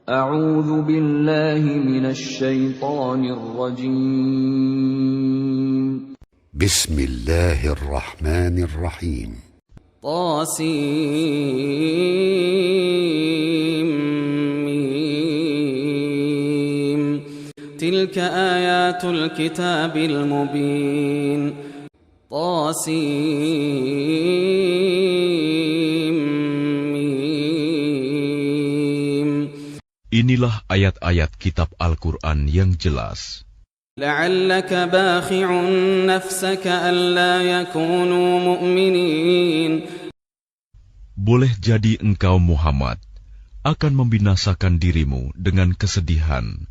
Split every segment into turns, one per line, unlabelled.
أعوذ بالله من الشيطان الرجيم
بسم الله الرحمن الرحيم
طاسيم تلك آيات الكتاب المبين
Inilah ayat-ayat kitab Al-Quran yang jelas.
لعلك باخع نفسك ألا يكونوا مؤمنين.
Boleh jadi engkau Muhammad akan membinasakan dirimu dengan kesedihan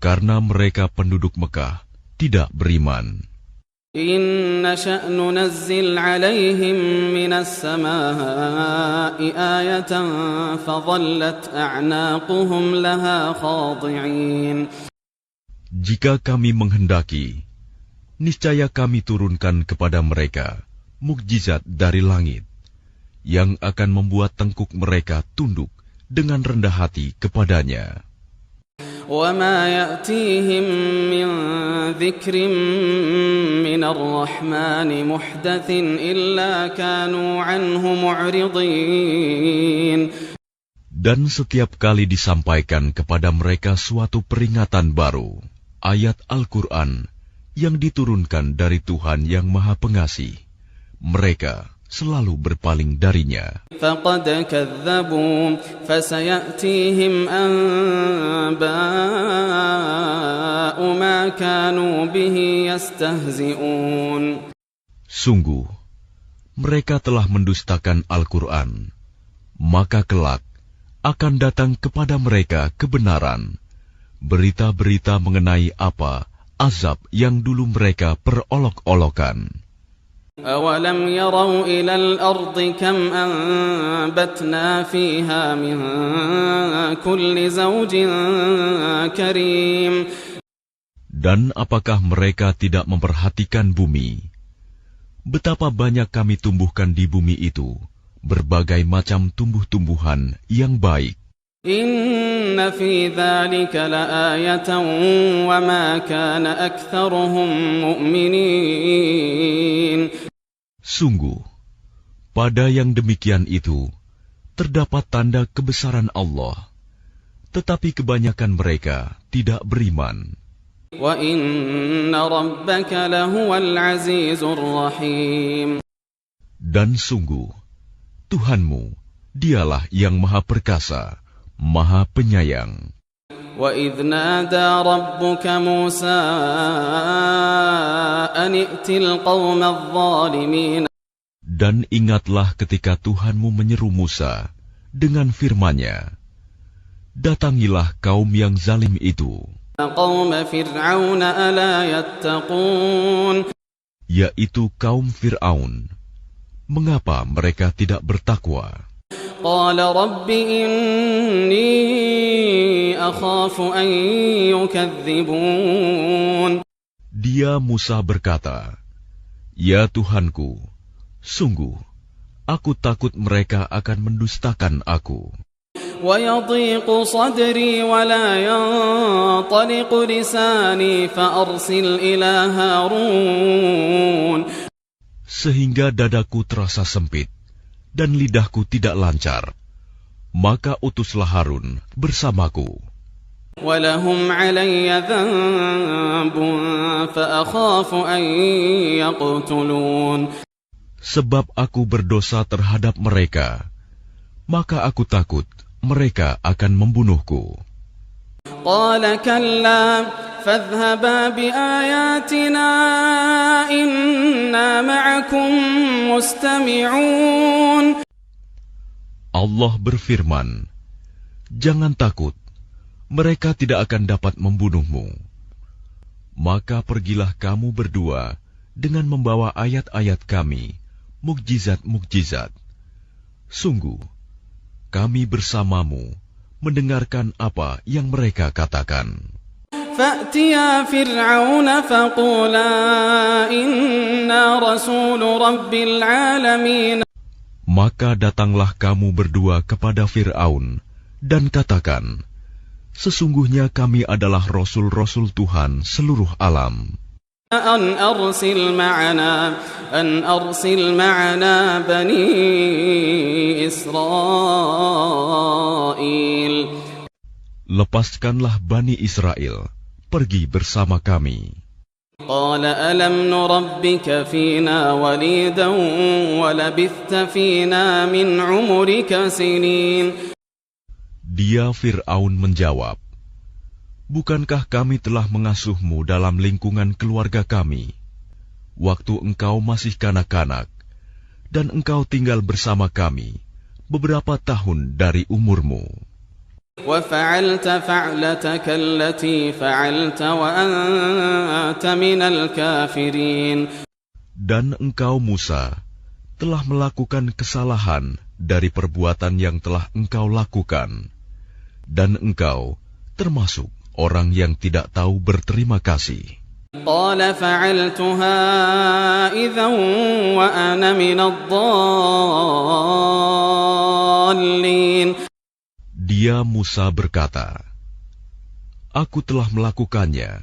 karena mereka penduduk Mekah tidak beriman.
إن نشأ ننزل عليهم من السماء آية فظلت أعناقهم لها خاضعين.
Jika kami menghendaki, niscaya kami turunkan kepada mereka mukjizat dari langit yang akan membuat tengkuk mereka tunduk dengan rendah hati kepadanya.
وما يأتيهم من ذكر من الرحمن محدث إلا كانوا عنه معرضين.
Dan setiap kali disampaikan kepada mereka suatu peringatan baru, ayat Al-Quran yang diturunkan dari Tuhan yang Maha Pengasih, mereka selalu berpaling darinya.
فقد كذبوا فسيأتيهم أنباء ما كانوا به يستهزئون.
Sungguh, mereka telah mendustakan Al-Quran, maka kelak akan datang kepada mereka kebenaran, berita-berita mengenai apa azab yang dulu mereka perolok-olokan.
أولم يروا إلى الأرض كم أنبتنا فيها من كل زوج كريم.
Dan apakah mereka tidak memperhatikan bumi? Betapa banyak kami tumbuhkan di bumi itu berbagai macam tumbuh-tumbuhan yang baik.
إن في ذلك لآية وما كان أكثرهم مؤمنين.
Sungguh, pada yang demikian itu terdapat tanda kebesaran Allah, tetapi kebanyakan mereka tidak beriman.
وَإِنَّ رَبَّكَ لَهُوَ الْعَزِيزُ الرَّحِيمُ.
Dan sungguh, Tuhanmu, dialah yang Maha Perkasa, Maha Penyayang.
وَإِذْ نَادَى رَبُّكَ مُوسَىٰ أَنِ ائْتِ الْقَوْمَ الظَّالِمِينَ.
Dan ingatlah ketika Tuhanmu menyeru Musa dengan firman-Nya, datangilah kaum yang zalim itu,
قَوْمَ فِرْعَوْنَ أَلَا يَتَّقُونَ.
yaitu kaum Fir'aun. Mengapa mereka tidak bertakwa?
قَالَ رَبِّ إِنِّي أَخَافُ أَن يُكَذِّبُونَ.
Dia Musa berkata, "Ya Tuhanku, sungguh aku takut mereka akan mendustakan aku."
وَيَضِيقُ صَدْرِي وَلَا يَنطَلِقُ لِسَانِي فَأَرْسِلْ إِلَى هَارُونَ.
Sehingga dadaku terasa sempit dan lidahku tidak lancar, maka utuslah Harun bersamaku.
وَلَهُمْ عَلَيَّ ذَنبٌ فَأَخَافُ أَن يَقْتُلُونَ.
Sebab aku berdosa terhadap mereka, maka aku takut mereka akan membunuhku.
قَالَ كَلَّا فَاذْهَبَا بِآيَاتِنَا إِنَّا مَعَكُمْ مُسْتَمِعُونَ.
Allah berfirman, "Jangan takut, mereka tidak akan dapat membunuhmu. Maka pergilah kamu berdua dengan membawa ayat-ayat kami, mukjizat-mukjizat. Sungguh, kami bersamamu mendengarkan apa yang mereka katakan."
فَأْتِيَا فِرْعَوْنَ فَقُولَا إِنَّا رَسُولُ رَبِّ الْعَالَمِينَ.
Maka datanglah kamu berdua kepada Fir'aun dan katakan, Sesungguhnya kami adalah rasul-rasul Tuhan seluruh alam.
أن أرسل معنا بني إسرائيل.
Lepaskanlah Bani Israel, pergi bersama kami.
قال ألم نربك فينا وليدا ولبثت فينا من عمرك سنين.
Dia Fir'aun menjawab, bukankah kami telah mengasuhmu dalam lingkungan keluarga kami, waktu engkau masih kanak-kanak, dan engkau tinggal bersama kami beberapa tahun dari umurmu.
وفعلت فعلتك التي فعلت وأنت من الكافرين.
Dan engkau Musa telah melakukan kesalahan dari perbuatan yang telah engkau lakukan, dan engkau termasuk orang yang tidak tahu berterima kasih.
قال فعلتها إذا وأنا من الضالين.
Dia Musa berkata, aku telah melakukannya,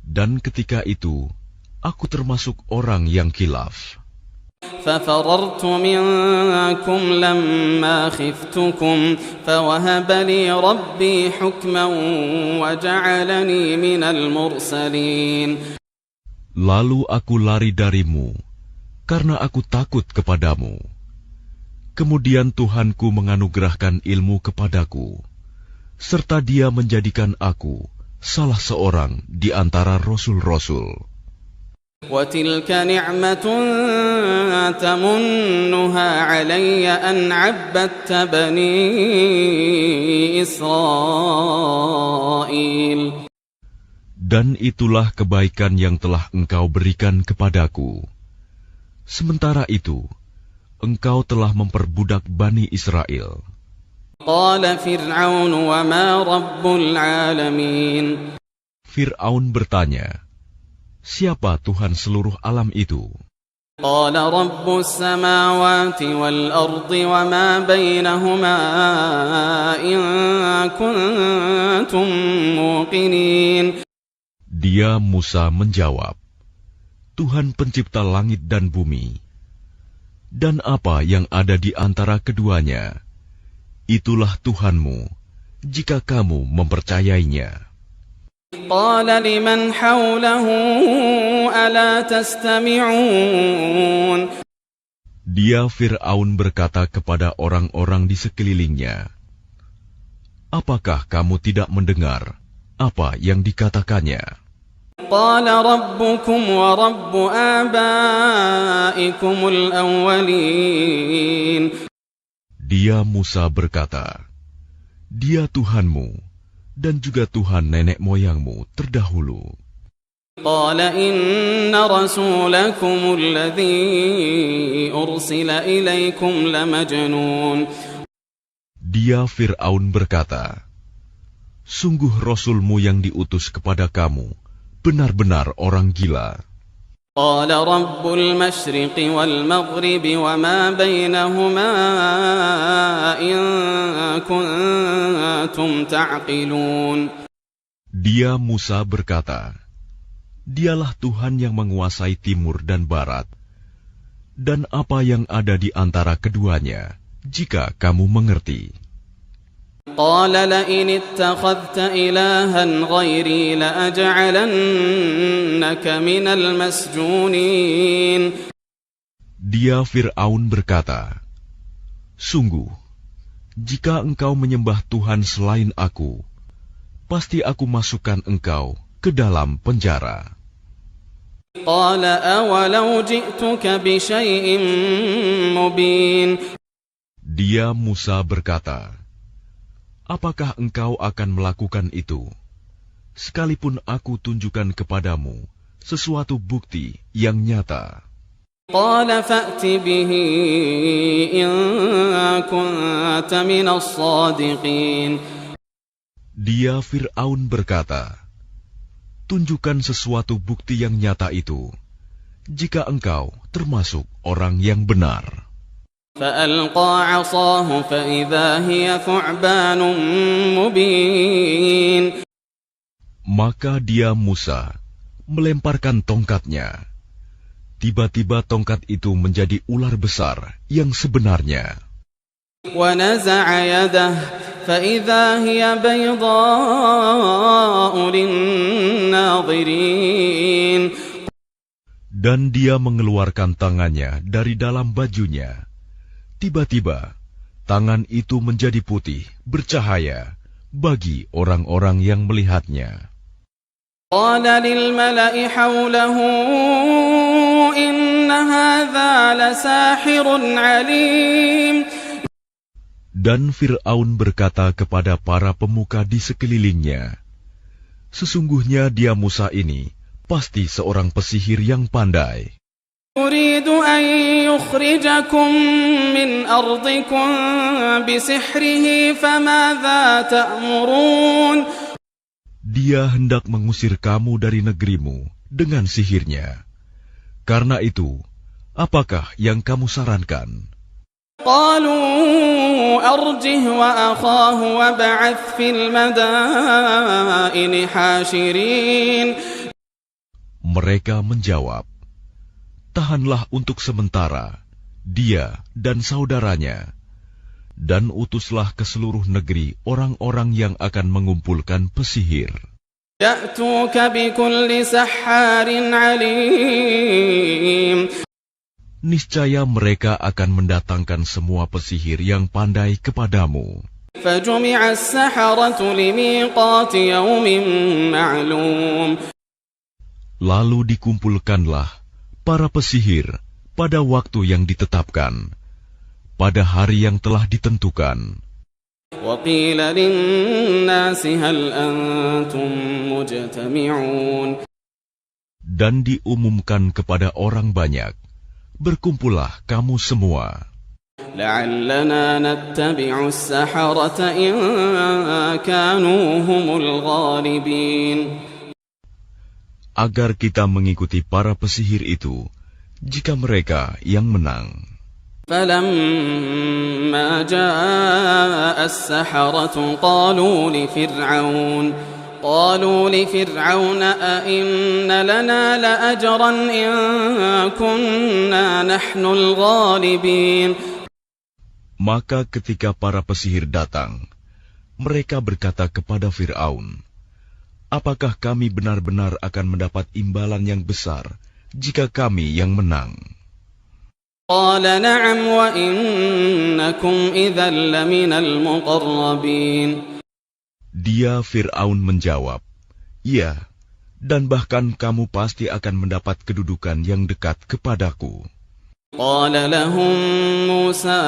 dan ketika itu aku termasuk orang yang khilaf.
ففررت منكم لما خفتكم فوهب لي ربي حكما وجعلني من المرسلين.
Lalu aku lari darimu karena aku takut kepadamu. Kemudian Tuhanku menganugerahkan ilmu kepadaku, serta Dia menjadikan aku salah seorang di antara rasul-rasul.
وتلك نعمة تمنها علي أن عبدت بني إسرائيل.
Dan itulah kebaikan yang telah engkau berikan kepadaku. Sementara itu, engkau telah memperbudak Bani Israel.
قال فرعون وما رب العالمين.
Fir'aun bertanya, siapa Tuhan seluruh alam itu?
قال رب السماوات والأرض وما بينهما إن كنتم موقنين.
Dia Musa menjawab, Tuhan pencipta langit dan bumi, dan apa yang ada di antara keduanya, itulah Tuhanmu, jika kamu mempercayainya.
قال لمن حوله ألا تستمعون.
Dia Fir'aun berkata kepada orang-orang di sekelilingnya, apakah kamu tidak mendengar apa yang dikatakannya?
قال ربكم ورب آبائكم الأولين.
Dia Musa berkata, Dia Tuhanmu dan juga Tuhan nenek moyangmu terdahulu.
قال إن رسولكم الذي أرسل إليكم لمجنون.
Dia Fir'aun berkata, sungguh Rasulmu yang diutus kepada kamu benar-benar orang gila.
قال رب المشرق والمغرب وما بينهما إن كنتم تعقلون.
Dia Musa berkata, Dialah Tuhan yang menguasai timur dan barat, dan apa yang ada di antara keduanya, jika kamu mengerti.
قال لئن اتخذت إلها غيري لأجعلنك من المسجونين.
Dia Fir'aun berkata, sungguh, jika engkau menyembah Tuhan selain aku, pasti aku masukkan engkau ke dalam penjara.
قال أولو جئتك بشيء مبين.
Dia Musa berkata, apakah engkau akan melakukan itu, sekalipun aku tunjukkan kepadamu sesuatu bukti yang nyata?
قال فأت به إن كنت من الصادقين.
Dia Fir'aun berkata, tunjukkan sesuatu bukti yang nyata itu, jika engkau termasuk orang yang benar.
فألقى عصاه فإذا هي ثعبان مبين.
Maka dia Musa melemparkan tongkatnya. Tiba-tiba tongkat itu menjadi ular besar yang sebenarnya.
ونزع يده فإذا هي بيضاء للناظرين.
Dan dia mengeluarkan tangannya dari dalam bajunya. Tiba-tiba, tangan itu menjadi putih, bercahaya bagi orang-orang yang melihatnya.
قال للملأ حوله إن هذا لساحر عليم.
Dan Fir'aun berkata kepada para pemuka di sekelilingnya, sesungguhnya dia Musa ini pasti seorang pesihir yang pandai.
يريد أن يخرجكم من أرضكم بسحره فماذا تأمرون.
Dia hendak mengusir kamu dari negerimu dengan sihirnya. Karena itu, apakah yang kamu sarankan?
قالوا أرجه وأخاه وابعث في المدائن حاشرين.
Mereka menjawab, tahanlah untuk sementara dia dan saudaranya, dan utuslah ke seluruh negeri orang-orang yang akan mengumpulkan pesihir.
يأتوك بكل سحار عليم.
Niscaya mereka akan mendatangkan semua pesihir yang pandai kepadamu.
فجمع السحرة لميقات يوم معلوم.
Lalu dikumpulkanlah para pesihir pada waktu yang ditetapkan, pada hari yang telah ditentukan.
وقيل للناس هل أنتم مجتمعون.
Dan diumumkan kepada orang banyak, berkumpullah kamu semua.
لعلنا نتبع السحرة إن كانوا هم الغالبين.
Agar kita mengikuti para pesihir itu, jika mereka yang menang.
فلما جاء السحرة قالوا لفرعون أئن لنا لأجرا إن كنا نحن الغالبين.
Maka ketika para pesihir datang, mereka berkata kepada Fir'aun, apakah kami benar-benar akan mendapat imbalan yang besar jika kami yang menang?
قال نعم وإنكم إذا لمن المقربين.
Dia Fir'aun menjawab, ya, dan bahkan kamu pasti akan mendapat kedudukan yang dekat kepadaku.
قال لهم موسى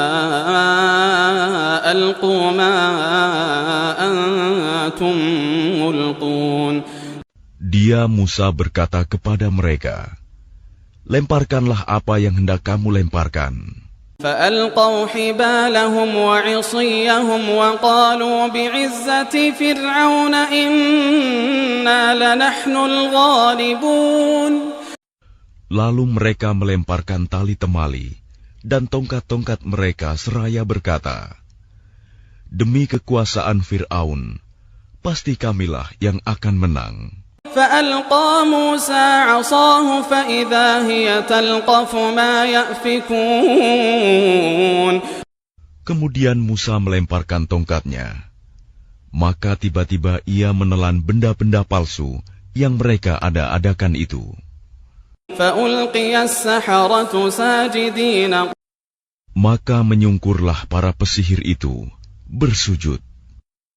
ألقوا ما أنتم ملقون.
Dia Musa berkata kepada mereka, lemparkanlah apa yang hendak kamu lemparkan.
فألقوا حبالهم وعصيهم وقالوا بعزة فرعون إنا لنحن الغالبون.
Lalu mereka melemparkan tali temali dan tongkat-tongkat mereka seraya berkata, demi kekuasaan Fir'aun, pasti kamilah yang akan menang.
فألقى موسى عصاه فإذا هي تلقف ما يأفكون.
Kemudian Musa melemparkan tongkatnya. Maka tiba-tiba ia menelan benda-benda palsu yang mereka ada-adakan itu.
فألقي السحرة ساجدين.
Maka menyungkurlah para pesihir itu, bersujud.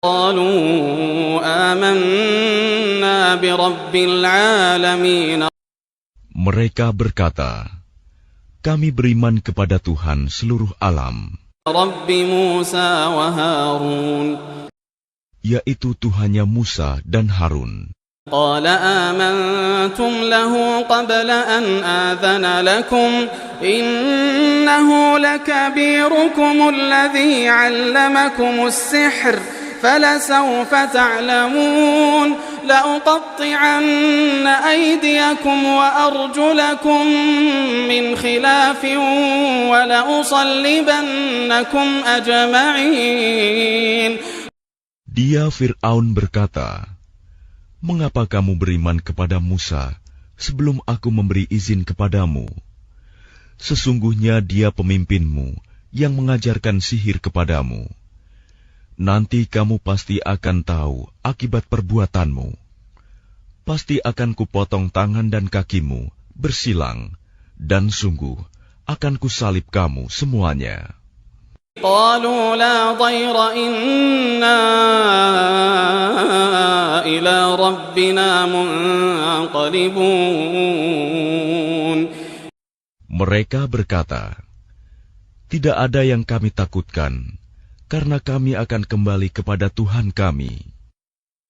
قالوا آمنا برب العالمين.
Mereka berkata, kami beriman kepada Tuhan seluruh alam,
رب موسى وهارون.
yaitu Tuhannya Musa dan Harun.
قال آمنتم له قبل أن آذن لكم إنه لكبيركم الذي علمكم السحر فلسوف تعلمون لأقطعن أيديكم وأرجلكم من خلاف ولأصلبنكم أجمعين.
Dia Fir'aun berkata, "Mengapa kamu beriman kepada Musa sebelum aku memberi izin kepadamu? Sesungguhnya dia pemimpinmu yang mengajarkan sihir kepadamu. Nanti kamu pasti akan tahu akibat perbuatanmu. Pasti akan kupotong tangan dan kakimu bersilang, dan sungguh akan kusalib kamu semuanya."
قالوا لا ضير إنا إلى ربنا منقلبون.
Mereka berkata, "Tidak ada yang kami takutkan, karena kami akan kembali kepada Tuhan kami.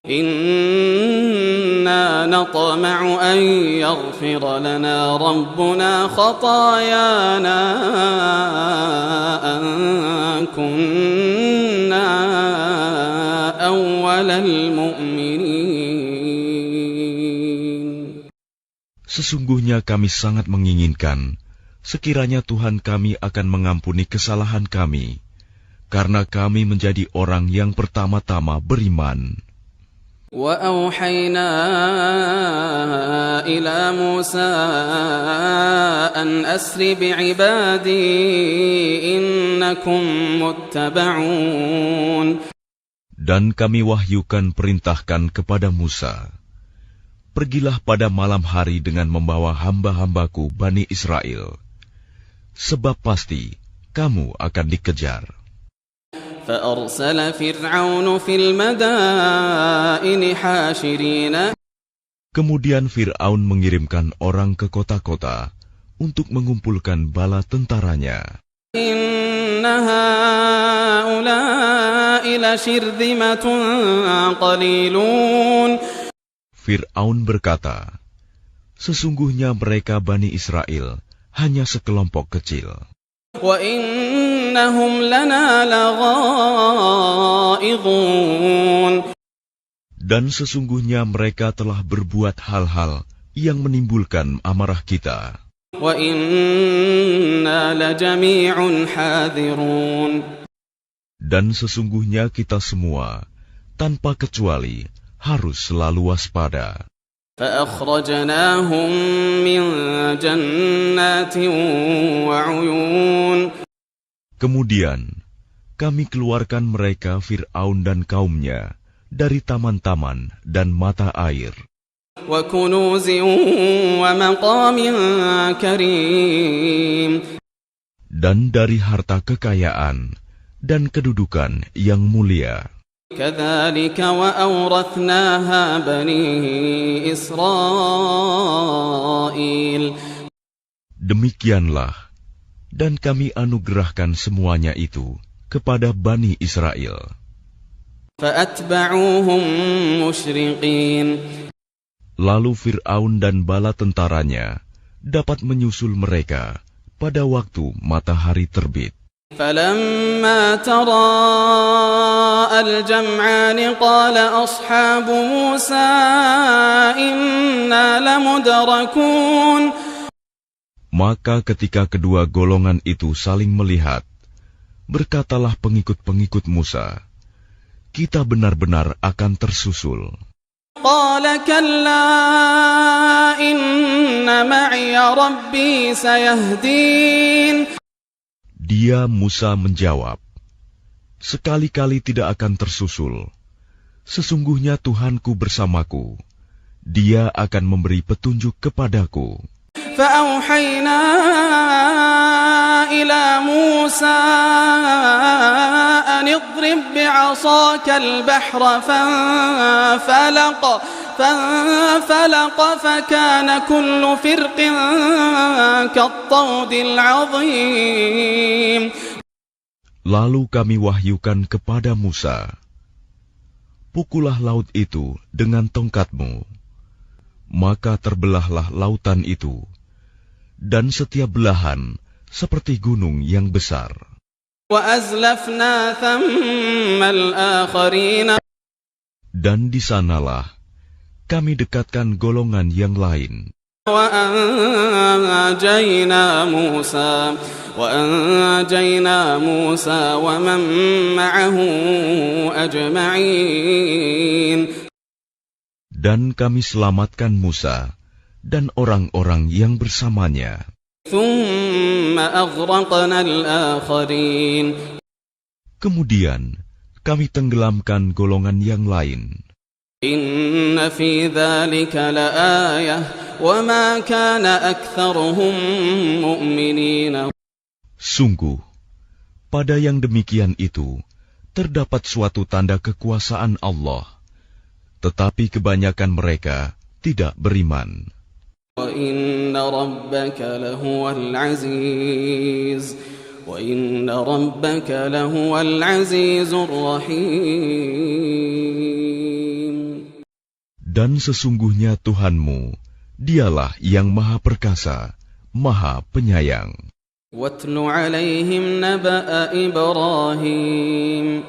إنا نطمع أن يغفر لنا ربنا خطايانا أن كنا أول المؤمنين.
Sesungguhnya kami sangat menginginkan sekiranya Tuhan kami akan mengampuni kesalahan kami, karena kami menjadi orang yang pertama-tama beriman."
وأوحينا إلى موسى أن أسر بعبادي إنكم متبعون.
Dan kami wahyukan perintahkan kepada Musa, "Pergilah pada malam hari dengan membawa hamba-hambaku Bani Israel, sebab pasti kamu akan dikejar."
فأرسل فرعون في المدائن حاشرين.
Kemudian Fir'aun mengirimkan orang ke kota-kota untuk mengumpulkan bala tentaranya.
إن هؤلاء لشرذمة قليلون.
Fir'aun berkata, "Sesungguhnya mereka Bani Israel hanya sekelompok kecil.
وَإِنَّهُمْ لَنَا لَغَائِظُونَ.
Dan sesungguhnya mereka telah berbuat hal-hal yang menimbulkan amarah kita.
وَإِنَّا لَجَمِيعٌ حَاذِرُونَ.
Dan sesungguhnya kita semua, tanpa kecuali, harus selalu waspada."
فأخرجناهم من جنات وعيون.
Kemudian kami keluarkan mereka Fir'aun dan kaumnya dari taman-taman dan mata air,
وكنوز ومقام كريم.
dan dari harta kekayaan dan kedudukan yang mulia.
كذلك وأورثناها بني إسرائيل.
Demikianlah, dan kami anugerahkan semuanya itu kepada Bani Israel.
فأتبعوهم مشرقين.
Lalu Fir'aun dan bala tentaranya dapat menyusul mereka pada waktu matahari terbit.
فلما تراءى الجمعان قال أصحاب موسى إنا لمدركون.
Maka ketika kedua golongan itu saling melihat, berkatalah pengikut-pengikut Musa, "Kita benar-benar akan tersusul."
قال كلا إن معي ربي سيهدين.
Dia Musa menjawab, "Sekali-kali tidak akan tersusul. Sesungguhnya Tuhanku bersamaku. Dia akan memberi petunjuk kepadaku."
فأوحينا إلى موسى أن اضرب بعصاك البحر فانفلق فكان كل فرق كالطود العظيم.
Lalu kami wahyukan kepada Musa, "Pukullah laut itu dengan tongkatmu." Maka terbelahlah lautan itu, dan setiap belahan seperti gunung yang besar.
وأزلفنا ثم الآخرين.
Dan di sanalah kami dekatkan golongan yang lain.
وأنجينا موسى ومن معه أجمعين.
Dan kami selamatkan Musa dan orang-orang yang bersamanya.
ثم أغرقنا الآخرين.
Kemudian kami tenggelamkan golongan yang lain.
إن في ذلك لآية وما كان أكثرهم مؤمنين.
Sungguh, pada yang demikian itu terdapat suatu tanda kekuasaan Allah, tetapi kebanyakan mereka tidak beriman.
وإن ربك لهو العزيز الرحيم.
Dan sesungguhnya Tuhanmu, dialah yang Maha Perkasa, Maha Penyayang.
واتل عليهم نبأ إبراهيم.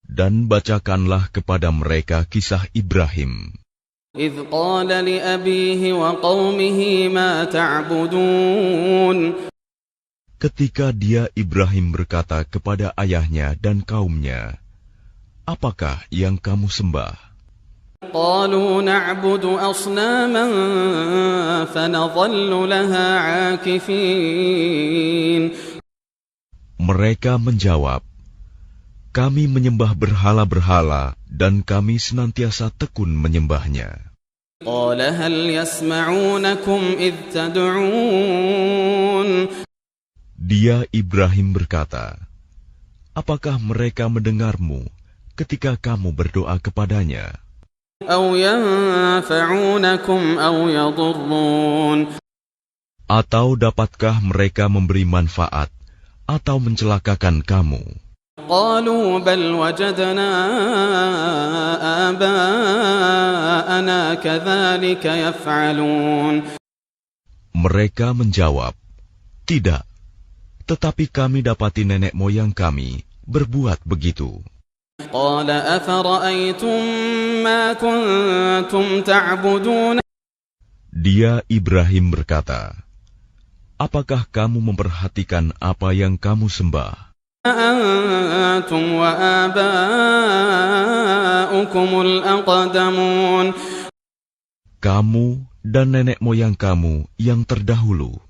Dan bacakanlah kepada mereka kisah Ibrahim.
إذ قال لأبيه وقومه ما تعبدون.
Ketika dia Ibrahim berkata kepada ayahnya dan kaumnya, apakah yang kamu sembah?
قالوا نعبد أصناما فنظل لها عاكفين.
Mereka menjawab, kami menyembah berhala-berhala dan kami senantiasa tekun menyembahnya.
قال هل يسمعونكم إذ تدعون.
Dia Ibrahim berkata, apakah mereka mendengarmu ketika kamu berdoa kepadanya?
أو ينفعونكم أو يضرون.
Atau dapatkah mereka memberi manfaat atau mencelakakan kamu?
قالوا بل وجدنا آباءنا كذلك يفعلون.
Mereka menjawab, tidak, tetapi kami dapati nenek moyang kami berbuat begitu.
قال أفرأيتم ما كنتم تعبدون.
Dia Ibrahim berkata, apakah kamu memperhatikan apa yang kamu sembah?
أنتم وآباؤكم الأقدمون.
Kamu dan nenek moyang kamu yang terdahulu.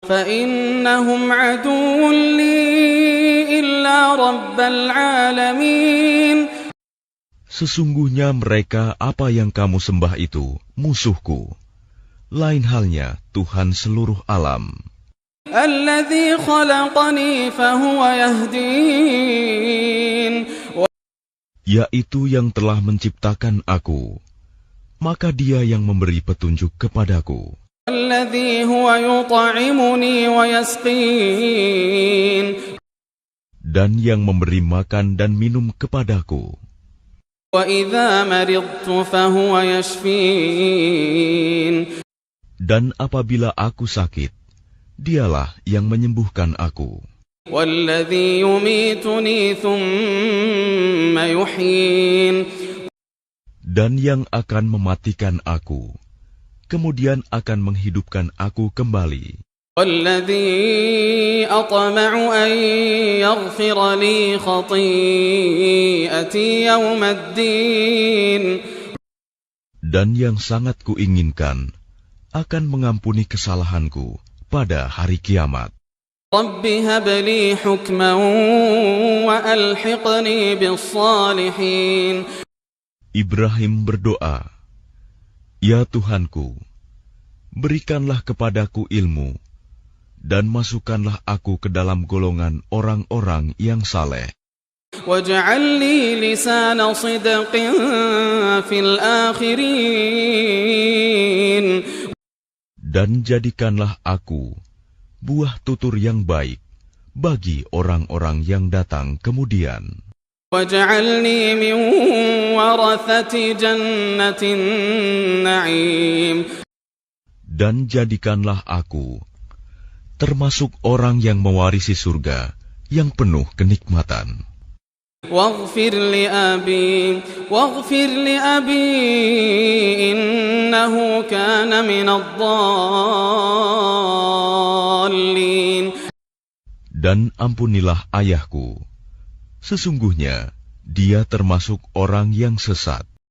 فإنهم عدو لي إلا رب العالمين.
Sesungguhnya mereka apa yang kamu sembah itu musuhku. Lain halnya Tuhan seluruh alam.
الذي خلقني فهو يهدين.
Yaitu yang telah menciptakan aku, maka dia yang memberi petunjuk kepadaku.
الذي هو يطعمني ويسقين.
Dan yang memberi makan dan minum kepadaku.
وإذا مرضت فهو يشفين.
Dan apabila aku sakit, dialah yang menyembuhkan aku.
والذي يميتني ثم يحيين.
Dan yang akan mematikan aku, kemudian akan menghidupkan aku kembali.
والذي أطمع أن يغفر لي خطيئتي يوم الدين.
Dan yang sangat kuinginkan akan mengampuni kesalahanku pada hari kiamat.
رب هب لي حكما وألحقني بالصالحين.
Ibrahim berdoa, ya Tuhanku, berikanlah kepadaku ilmu, dan masukkanlah aku ke dalam golongan orang-orang yang saleh.
واجعل لي لسان صدق في الآخرين.
Dan jadikanlah aku buah tutur yang baik bagi orang-orang yang datang kemudian.
واجعلني من ورثة جنة النعيم.
Dan jadikanlah aku termasuk orang yang mewarisi surga yang penuh kenikmatan.
واغفر لأبي إنه كان من الضالين.
Dan ampunilah ayahku, sesungguhnya dia termasuk orang yang sesat.